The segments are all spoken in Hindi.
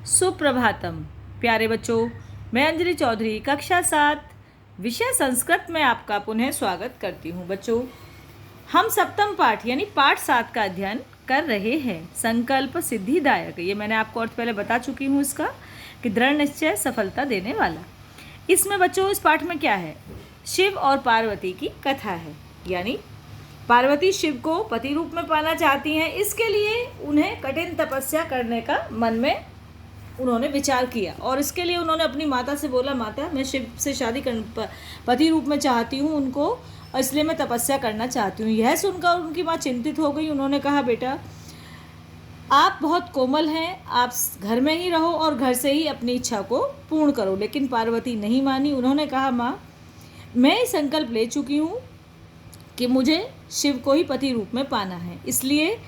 सुप्रभातम प्यारे बच्चों, मैं अंजलि चौधरी कक्षा 7 विषय संस्कृत में आपका पुनः स्वागत करती हूँ। बच्चों, हम सप्तम पाठ यानी पाठ 7 का अध्ययन कर रहे हैं। संकल्प सिद्धिदायक, ये मैंने आपको अर्थ पहले बता चुकी हूँ इसका, कि दृढ़ निश्चय सफलता देने वाला। इसमें बच्चों इस पाठ में क्या है, शिव और पार्वती की कथा है। यानी पार्वती शिव को पति रूप में पाना चाहती हैं, इसके लिए उन्हें कठिन तपस्या करने का मन में उन्होंने विचार किया और इसके लिए उन्होंने अपनी माता से बोला, माता मैं शिव से शादी कर पति रूप में चाहती हूँ उनको, इसलिए मैं तपस्या करना चाहती हूँ। यह सुनकर उनकी माँ चिंतित हो गई। उन्होंने कहा, बेटा आप बहुत कोमल हैं, आप घर में ही रहो और घर से ही अपनी इच्छा को पूर्ण करो। लेकिन पार्वती नहीं मानी। उन्होंने कहा, माँ मैं संकल्प ले चुकी हूँ कि मुझे शिव को ही पति रूप में पाना है, इसलिए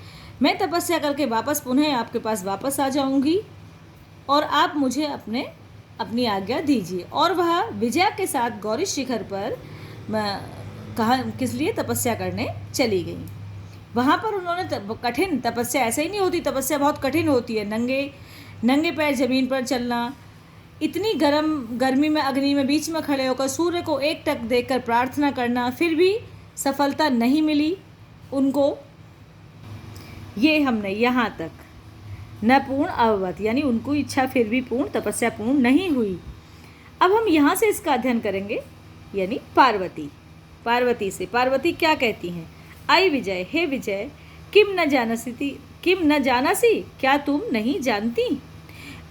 मैं तपस्या करके वापस पुनः आपके पास वापस आ जाऊँगी और आप मुझे अपनी आज्ञा दीजिए। और वह विजया के साथ गौरी शिखर पर कहा किस लिए तपस्या करने चली गई। वहाँ पर उन्होंने कठिन तपस्या, ऐसे ही नहीं होती, तपस्या बहुत कठिन होती है। नंगे पैर ज़मीन पर चलना, इतनी गर्मी में अग्नि में बीच में खड़े होकर सूर्य को एकटक देखकर प्रार्थना करना, फिर भी सफलता नहीं मिली उनको। ये हमने यहाँ तक न पूर्ण अववत, यानी उनको इच्छा फिर भी पूर्ण, तपस्या पूर्ण नहीं हुई। अब हम यहाँ से इसका अध्ययन करेंगे। यानी पार्वती से पार्वती क्या कहती हैं, आई विजय, हे विजय, किम न जानसी, क्या तुम नहीं जानती,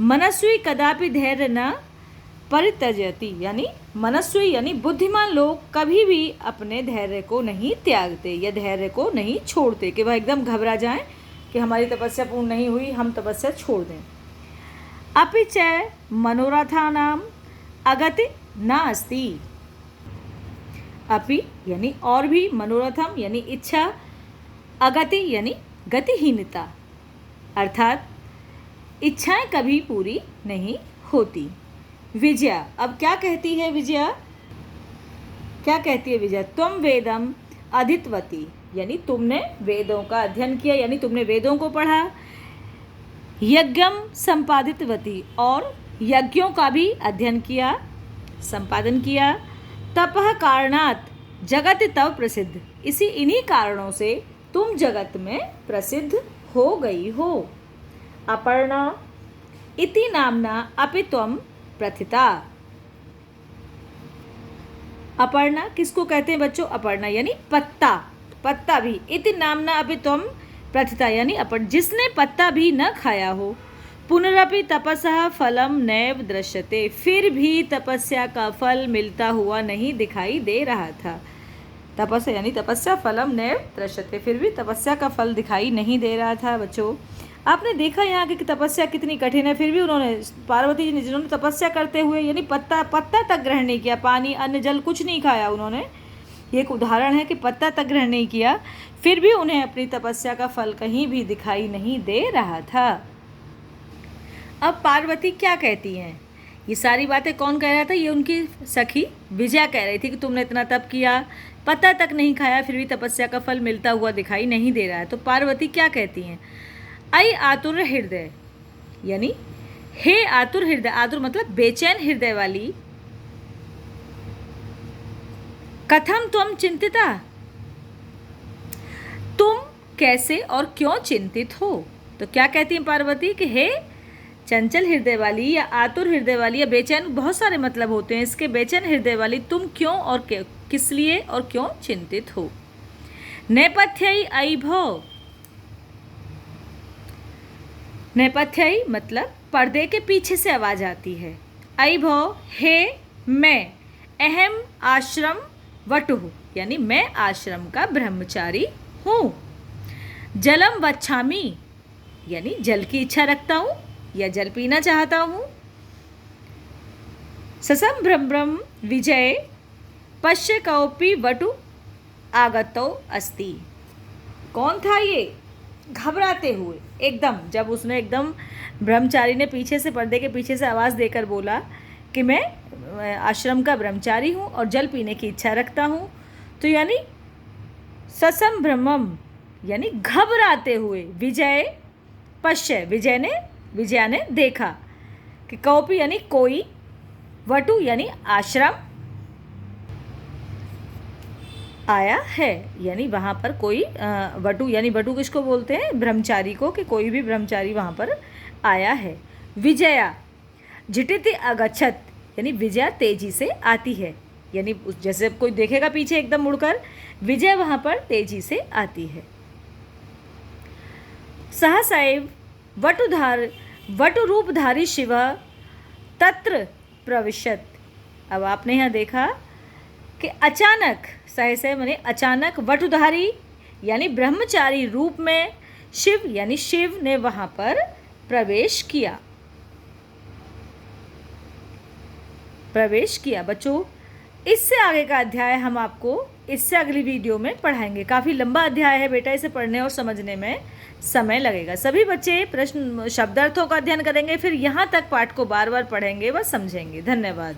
मनस्वी कदापि धैर्य न परित्यजति, यानी मनस्वी यानी बुद्धिमान लोग कभी भी अपने धैर्य को नहीं त्यागते या धैर्य को नहीं छोड़ते कि वह एकदम घबरा जाएं कि हमारी तपस्या पूर्ण नहीं हुई, हम तपस्या छोड़ दें। अपि च मनोरथानाम अगति न अस्ति, अपि यानी और भी, मनोरथम यानी इच्छा, अगति यानी गतिहीनता, अर्थात इच्छाएं कभी पूरी नहीं होती। विजया अब क्या कहती है, विजया क्या कहती है, विजया त्वं वेदम अधीतवती, यानी तुमने वेदों का अध्ययन किया, यानी तुमने वेदों को पढ़ा। यज्ञम संपादितवती, और यज्ञों का भी अध्ययन किया, संपादन किया। तपः कारणात् जगत तव प्रसिद्ध, इन्हीं कारणों से तुम जगत में प्रसिद्ध हो गई हो। अपर्णा इति नामना अपि त्वं प्रथिता, अपर्णा किसको कहते हैं बच्चों, अपर्णा यानी पत्ता भी, इति नामना अपि त्वं प्रथिता यानी जिसने पत्ता भी न खाया हो। पुनरपि तपसः फलम नैव दृश्यते, फिर भी तपस्या का फल मिलता हुआ नहीं दिखाई दे रहा था। तपस्या यानी तपस्या, फलम नैव दृश्यते, फिर भी तपस्या का फल दिखाई नहीं दे रहा था। बच्चों आपने देखा यहाँ की तपस्या कितनी कठिन है, फिर भी उन्होंने, पार्वती जी ने, जिन्होंने तपस्या करते हुए यानी पत्ता तक ग्रहण नहीं किया, पानी अन्न जल कुछ नहीं खाया उन्होंने, ये एक उदाहरण है कि पत्ता तक ग्रहण नहीं किया, फिर भी उन्हें अपनी तपस्या का फल कहीं भी दिखाई नहीं दे रहा था। अब पार्वती क्या कहती हैं, ये सारी बातें कौन कह रहा था, ये उनकी सखी विजया कह रही थी कि तुमने इतना तप किया, पत्ता तक नहीं खाया, फिर भी तपस्या का फल मिलता हुआ दिखाई नहीं दे रहा है। तो पार्वती क्या कहती हैं, आई आतुर हृदय, यानी हे आतुर हृदय, आतुर मतलब बेचैन हृदय वाली, कथम तुम चिंतिता, तुम कैसे और क्यों चिंतित हो। तो क्या कहती हैं पार्वती कि हे चंचल हृदय वाली या आतुर हृदय वाली या बेचैन, बहुत सारे मतलब होते हैं इसके, बेचैन हृदय वाली, तुम क्यों और किस लिए और क्यों चिंतित हो। नेपथ्यई अयि भो, नेपथ्यई मतलब पर्दे के पीछे से आवाज आती है। अयि भो हे मैं, अहम आश्रम वटुः, यानी मैं आश्रम का ब्रह्मचारी हूँ। जलम वच्छामि, यानी जल की इच्छा रखता हूँ या जल पीना चाहता हूँ। ससंभ्रम विजय पश्य कौपि वटु आगतो अस्ति, कौन था ये, घबराते हुए एकदम, जब उसने एकदम ब्रह्मचारी ने पीछे से, पर्दे के पीछे से आवाज़ देकर बोला कि मैं आश्रम का ब्रह्मचारी हूँ और जल पीने की इच्छा रखता हूँ, तो यानी ससंभ्रमम यानी घबराते हुए, विजय पश्य विजया ने देखा, कि कौपी यानी कोई, वटु यानी आश्रम, आया है यानी वहाँ पर कोई वटु यानी वटु किसको बोलते हैं? ब्रह्मचारी को, कि कोई भी ब्रह्मचारी वहाँ पर आया है। विजया झटिति अगच्छत यानी विजया तेजी से आती है, यानी जैसे कोई देखेगा पीछे एकदम मुड़कर, विजय वहाँ पर तेजी से आती है। सहसैव वटु रूपधारी शिव तत्र प्रविशत। अब आपने यहाँ देखा कि अचानक, सहसैव माने अचानक, वटुधारी यानी ब्रह्मचारी रूप में, शिव यानी शिव ने वहाँ पर प्रवेश किया। बच्चों, इससे आगे का अध्याय हम आपको इससे अगली वीडियो में पढ़ाएंगे। काफ़ी लंबा अध्याय है बेटा, इसे पढ़ने और समझने में समय लगेगा। सभी बच्चे प्रश्न शब्दार्थों का अध्ययन करेंगे, फिर यहाँ तक पाठ को बार बार पढ़ेंगे व समझेंगे। धन्यवाद।